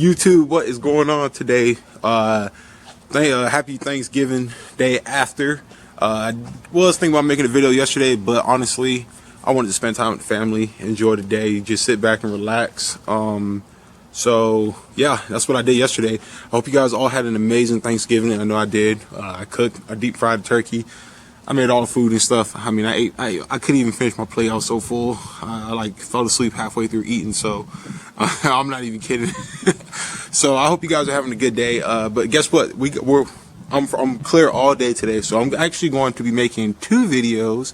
YouTube, what is going on today? Happy Thanksgiving day after. I was thinking about making a video yesterday, but honestly, I wanted to spend time with the family, enjoy the day, just sit back and relax. So yeah, that's what I did yesterday. I hope you guys all had an amazing Thanksgiving. I know I did. I cooked, I deep fried turkey. I made all the food and stuff. I mean, I couldn't even finish my plate. I was so full. I like fell asleep halfway through eating. So I'm not even kidding. So I hope you guys are having a good day. But guess what? I'm clear all day today. So I'm actually going to be making two videos.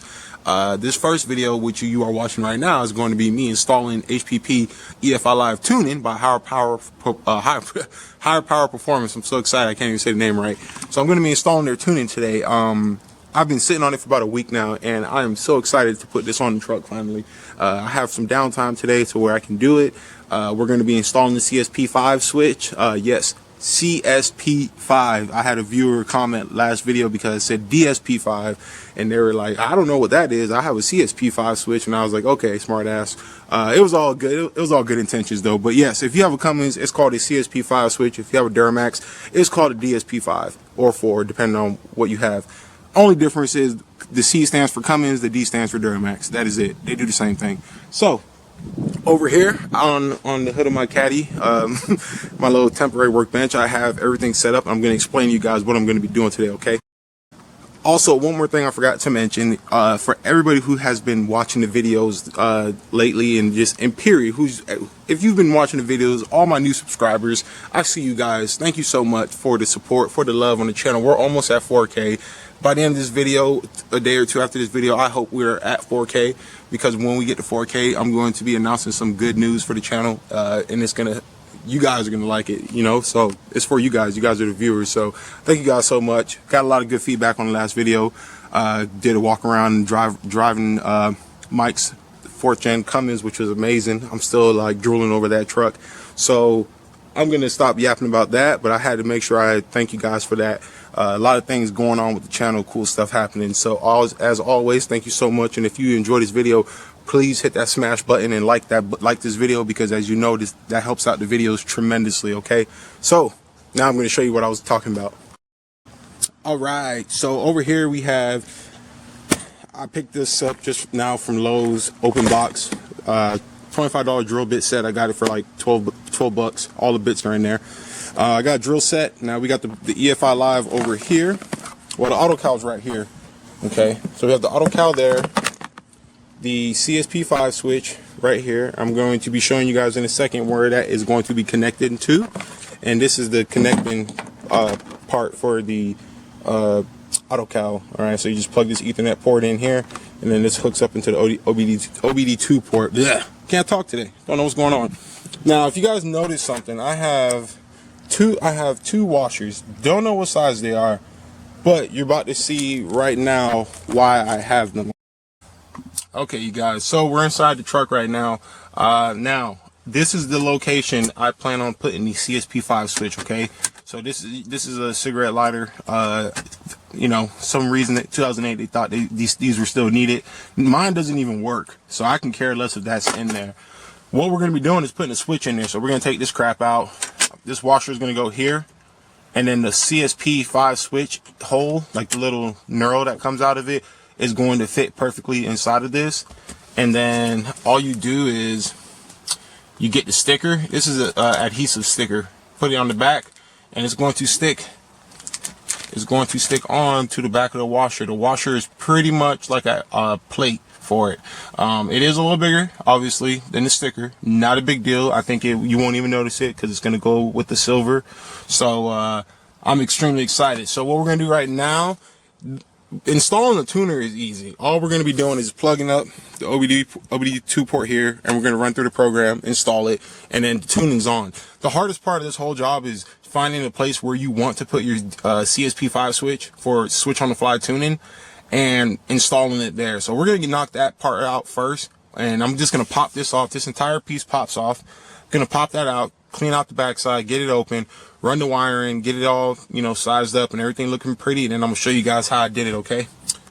This first video, which you are watching right now, is going to be me installing HPP EFI Live tuning by Higher Power Performance. I'm so excited I can't even say the name right. So I'm going to be installing their tuning today. I've been sitting on it for about a week now, and I am so excited to put this on the truck finally. I have some downtime today to where I can do it. We're going to be installing the CSP5 switch. Yes, CSP5. I had a viewer comment last video because it said DSP5, and they were like, I don't know what that is. I have a CSP5 switch, and I was like, okay, smart ass. It was all good. It was all good intentions though. But yes, if you have a Cummins, it's called a CSP5 switch. If you have a Duramax, it's called a DSP5 or 4, depending on what you have. Only difference is the C stands for Cummins, the D stands for Duramax. That is it. They do the same thing. So over here on the hood of my caddy, my little temporary workbench, I have everything set up. I'm going to explain to you guys what I'm going to be doing today, okay? Also, one more thing I forgot to mention, for everybody who has been watching the videos lately, and just in period, if you've been watching the videos, all my new subscribers, I see you guys. Thank you so much for the support, for the love on the channel. We're almost at 4K. By the end of this video, a day or two after this video, I hope we're at 4K, because when we get to 4K, I'm going to be announcing some good news for the channel, and you guys are gonna like it, you know. So it's for you guys. You guys are the viewers. So thank you guys so much. Got a lot of good feedback on the last video. Did a walk around and driving Mike's 4th gen Cummins, which was amazing. I'm still like drooling over that truck. So I'm gonna stop yapping about that, but I had to make sure I thank you guys for that. A lot of things going on with the channel, cool stuff happening. So as always, thank you so much. And if you enjoyed this video, please hit that smash button and like this video, because as you know, that helps out the videos tremendously. Okay, so now I'm going to show you what I was talking about. All right, so over here we have, I picked this up just now from Lowe's, open box, $25 drill bit set. I got it for like 12 bucks. All the bits are in there. I got a drill set. Now we got the EFI Live over here. Well, the auto cow's right here. Okay, so we have the auto cow there, the CSP5 switch right here. I'm going to be showing you guys in a second where that is going to be connected to, and this is the connecting part for the auto cow. All right, so you just plug this Ethernet port in here, and then this hooks up into the OBD2 port. Yeah, can't talk today. Don't know what's going on. Now, if you guys notice something, I have two washers. Don't know what size they are, but you're about to see right now why I have them. Okay, you guys, so we're inside the truck right now. Now this is the location I plan on putting the CSP5 switch. Okay, so this is a cigarette lighter. You know, some reason that 2008 they thought these were still needed. Mine doesn't even work, so I can care less if that's in there. What we're going to be doing is putting a switch in there. So we're going to take this crap out. This washer is going to go here, and then the CSP5 switch hole, like the little knurl that comes out of it, is going to fit perfectly inside of this. And then all you do is you get the sticker. This is a adhesive sticker. Put it on the back, and it's going to stick. It's going to stick on to the back of the washer. The washer is pretty much like a plate for it. It is a little bigger, obviously, than the sticker. Not a big deal. I think you won't even notice it because it's going to go with the silver. So I'm extremely excited. So what we're going to do right now, installing the tuner is easy. All we're going to be doing is plugging up the OBD2 port here, and we're going to run through the program, install it, and then the tuning's on. The hardest part of this whole job is finding a place where you want to put your CSP5 switch for switch on the fly tuning, and installing it there. So we're going to knock that part out first, and I'm just going to pop this off. This entire piece pops off. Going to pop that out, clean out the backside, get it open, run the wiring, get it all, you know, sized up and everything looking pretty, and then I'm going to show you guys how I did it, okay?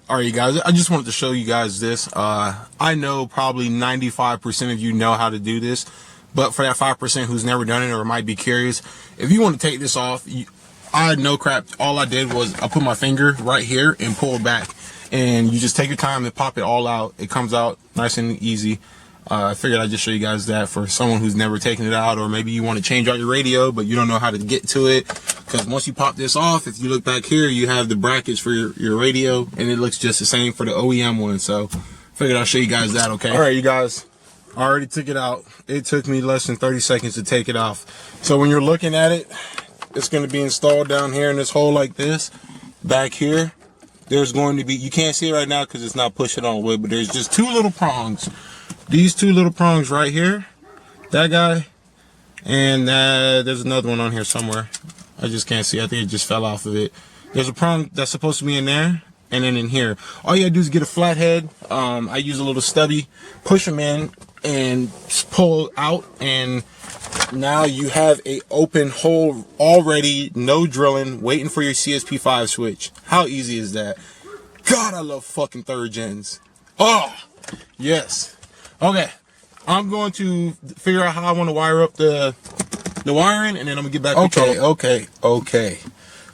All right, you guys, I just wanted to show you guys this. I know probably 95% of you know how to do this, But for that 5% who's never done it or might be curious, if you want to take this off, I no crap, all I did was I put my finger right here and pull it back, and you just take your time and pop it all out. It comes out nice and easy. I figured I'd just show you guys that for someone who's never taken it out, or maybe you want to change out your radio but you don't know how to get to it, because once you pop this off, if you look back here, you have the brackets for your radio, and it looks just the same for the OEM one. So figured I'll show you guys that. Okay, all right, you guys, I already took it out. It took me less than 30 seconds to take it off. So when you're looking at it, it's going to be installed down here in this hole like this. Back here, there's going to be, you can't see it right now because it's not pushing on wood, but there's just two little prongs. These two little prongs right here, that guy, and there's another one on here somewhere. I just can't see. I think it just fell off of it. There's a prong that's supposed to be in there, and then in here. All you gotta do is get a flathead. I use a little stubby, push them in, and pull out, and now you have a open hole already, no drilling, waiting for your CSP5 switch. How easy is that? God, I love fucking third gens. Oh, yes. Okay, I'm going to figure out how I want to wire up the wiring, and then I'm gonna get back. Okay.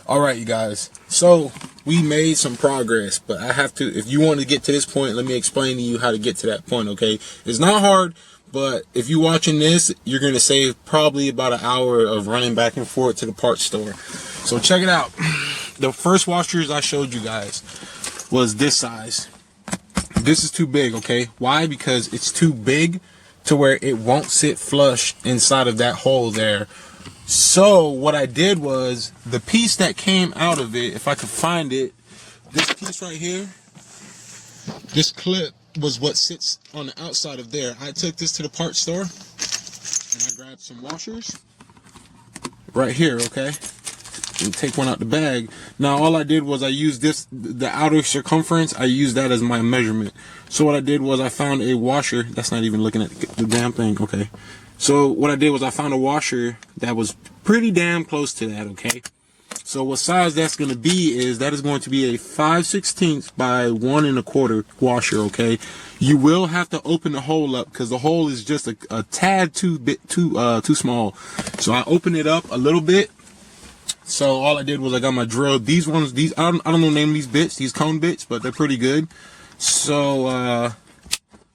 All right, you guys. So we made some progress, but I have to. If you want to get to this point, let me explain to you how to get to that point. Okay, it's not hard, but if you're watching this, you're gonna save probably about an hour of running back and forth to the parts store. So check it out. The first washers I showed you guys was this size. This is too big, okay? Why? Because it's too big to where it won't sit flush inside of that hole there. So what I did was, the piece that came out of it, if I could find it, this piece right here, this clip was what sits on the outside of there. I took this to the parts store and I grabbed some washers right here, okay? And take one out the bag. Now all I did was I used this, the outer circumference, I used that as my measurement. So what I did was I found a washer. That's not even looking at the damn thing. Okay, so what I did was I found a washer that was pretty damn close to that. Okay, so what size that's going to be is, that is going to be a 5/16 by 1 1/4 washer. Okay, you will have to open the hole up because the hole is just a tad too small. So I opened it up a little bit. So all I did was I got my drill. These ones, I don't know the name of these bits, these cone bits, but they're pretty good. So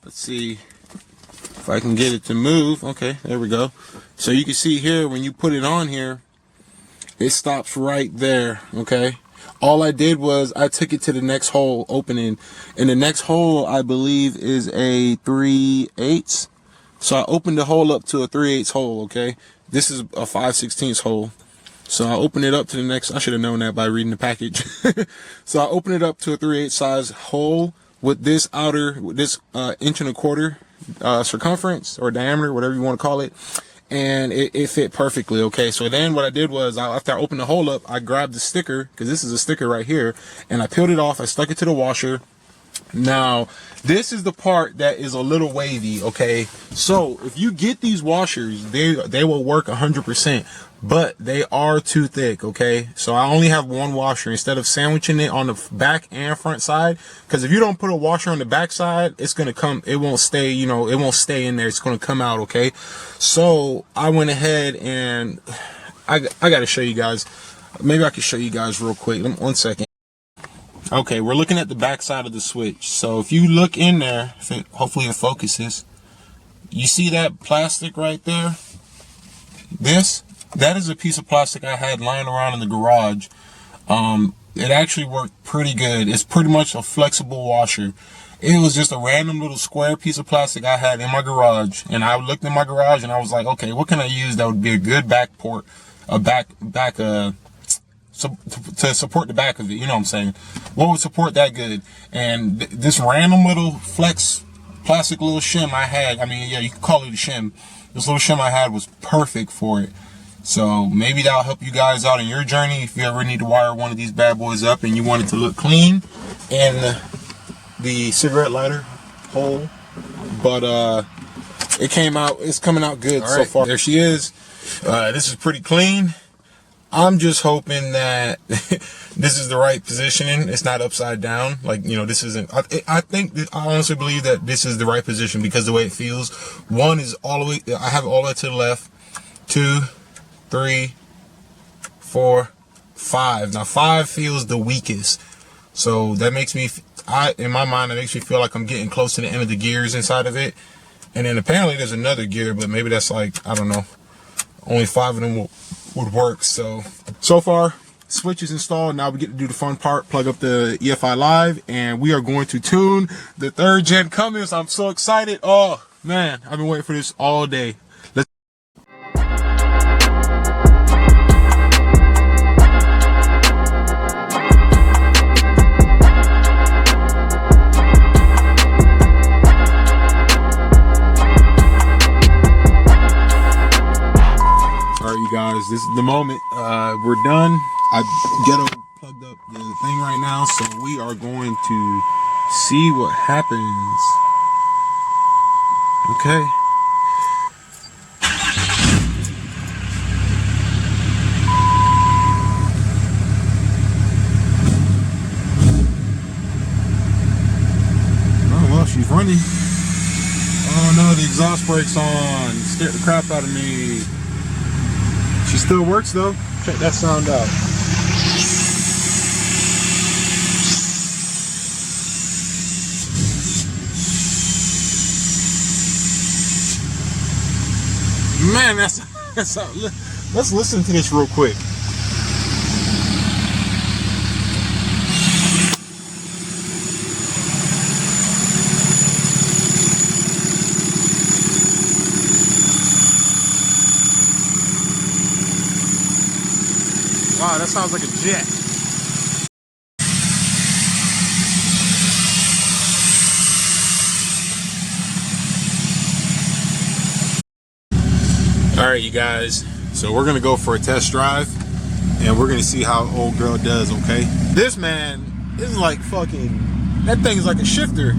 let's see if I can get it to move. Okay, there we go. So you can see here, when you put it on here, it stops right there. Okay, all I did was I took it to the next hole opening, and the next hole I believe is a 3/8. So I opened the hole up to a 3/8 hole. Okay, this is a 5/16 hole. So I open it up to the next, I should have known that by reading the package. So I open it up to a 3/8 size hole with this outer, with this 1 1/4 circumference or diameter, whatever you want to call it. And it fit perfectly. Okay, so then what I did was, after I opened the hole up, I grabbed the sticker, because this is a sticker right here, and I peeled it off. I stuck it to the washer. Now this is the part that is a little wavy. Okay, so if you get these washers, they will work 100%, but they are too thick. Okay, so I only have one washer instead of sandwiching it on the back and front side, because if you don't put a washer on the back side, it's gonna come, it won't stay, you know, it won't stay in there, it's gonna come out. Okay, so I went ahead and I gotta show you guys. Maybe I can show you guys real quick. 1 second. Okay, we're looking at the back side of the switch. So if you look in there, hopefully it focuses, you see that plastic right there? That is a piece of plastic I had lying around in the garage. It actually worked pretty good. It's pretty much a flexible washer. It was just a random little square piece of plastic I had in my garage, and I looked in my garage and I was like, okay, what can I use that would be a good back port, to support the back of it, you know what I'm saying? What would support that good? And this random little flex plastic little shim I had, I mean, yeah, you could call it a shim. This little shim I had was perfect for it. So maybe that'll help you guys out in your journey if you ever need to wire one of these bad boys up and you want it to look clean in the cigarette lighter hole. But it's coming out good so far. There she is. This is pretty clean. I'm just hoping that this is the right positioning. It's not upside down. Like, you know, this isn't, I honestly believe that this is the right position because the way it feels. One is all the way, I have it all the way to the left. 2, 3, 4, 5. Now 5 feels the weakest. So that makes me, in my mind, it makes me feel like I'm getting close to the end of the gears inside of it. And then apparently there's another gear, but maybe that's like, I don't know, only 5 of them would work. So far, switch is installed. Now we get to do the fun part, plug up the EFI Live, and we are going to tune the 3rd gen Cummins. I'm so excited. Oh man, I've been waiting for this all day. Guys, this is the moment. We're done. I ghetto plugged up the thing right now, so we are going to see what happens. Okay. Oh well, she's running. Oh no, the exhaust brake's on. Scared the crap out of me. She still works though. Check that sound out. Man, that's let's listen to this real quick. Wow, that sounds like a jet. All right, you guys. So we're gonna go for a test drive, and we're gonna see how old girl does. Okay. This man is like fucking. That thing is like a shifter.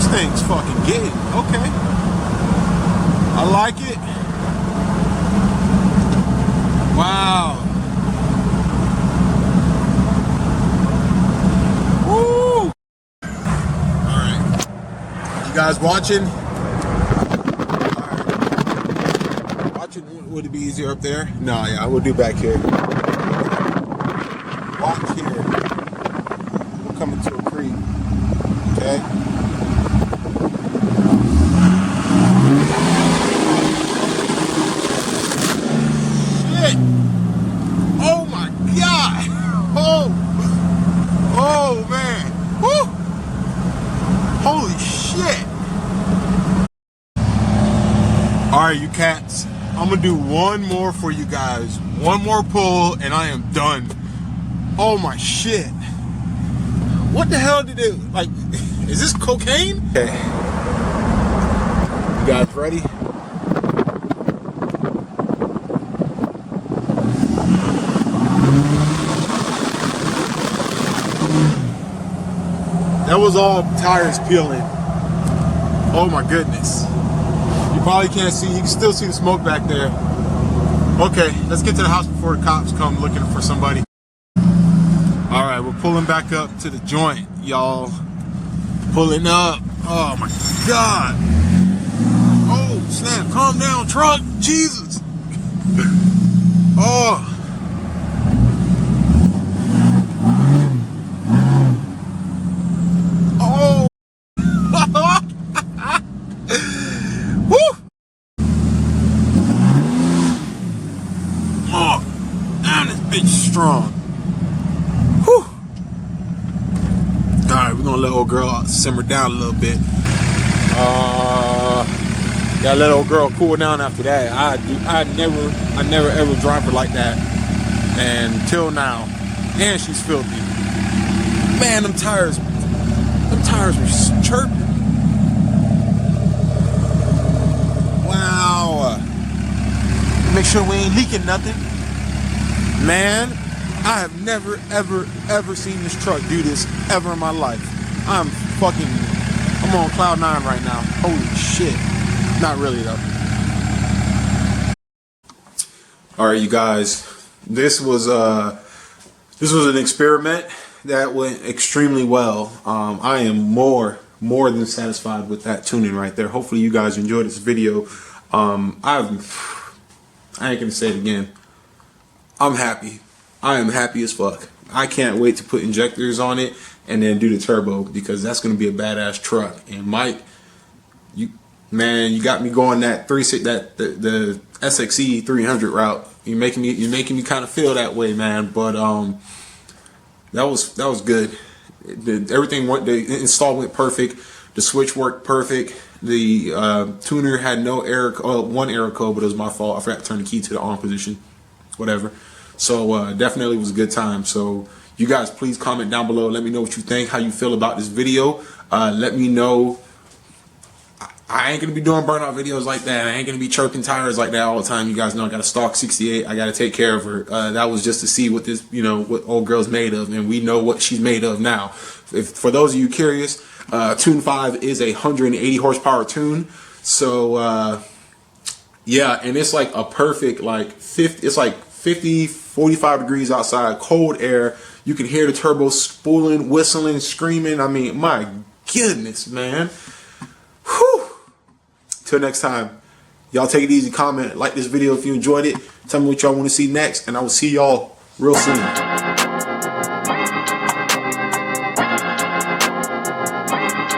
Thing's fucking getting okay. I like it. Wow. Woo! Alright. You guys watching? Alright. Watching, would it be easier up there? No, yeah, we'll do back here. Watch here. We're coming to a creek. Okay? Oh my God! Oh man! Woo! Holy shit! All right, you cats. I'm gonna do one more for you guys. One more pull, and I am done. Oh my shit! What the hell did it like? Is this cocaine? Okay. You guys ready? That was all tires peeling. Oh my goodness. You probably can't see, you can still see the smoke back there. Okay, let's get to the house before the cops come looking for somebody. All right, we're pulling back up to the joint, y'all. Pulling up. Oh my God. Oh snap, calm down, truck, Jesus. Oh. Strong. Whew. Alright, we're gonna let old girl simmer down a little bit. Gotta let old girl cool down after that. I never ever drive her like that. And until now. And she's filthy. Man, them tires were chirping. Make sure we ain't leaking nothing. Man, I have never, ever seen this truck do this ever in my life. I'm on cloud 9 right now. Holy shit. Not really though. All right, you guys. This was an experiment that went extremely well. I am more than satisfied with that tuning right there. Hopefully you guys enjoyed this video. I ain't gonna say it again. I'm happy. I am happy as fuck. I can't wait to put injectors on it and then do the turbo, because that's gonna be a badass truck. And Mike, you got me going the SXE 300 route. You're making me kind of feel that way, man. But that was good. Everything went. The install went perfect. The switch worked perfect. The tuner had no error. One error code, but it was my fault. I forgot to turn the key to the on position. Whatever. So definitely was a good time. So you guys, please comment down below. Let me know what you think, how you feel about this video. Let me know. I ain't gonna be doing burnout videos like that. I ain't gonna be chirping tires like that all the time. You guys know I got a stock 68. I gotta take care of her. That was just to see what this, what old girl's made of, and we know what she's made of now. For those of you curious, Tune 5 is a 180 horsepower tune. So yeah, and it's like a perfect 50. It's like 50, 45 degrees outside, cold air. You can hear the turbo spooling, whistling, screaming. I mean, my goodness, man. Whew. Till next time, y'all take it easy, comment, like this video if you enjoyed it, tell me what y'all want to see next, and I will see y'all real soon.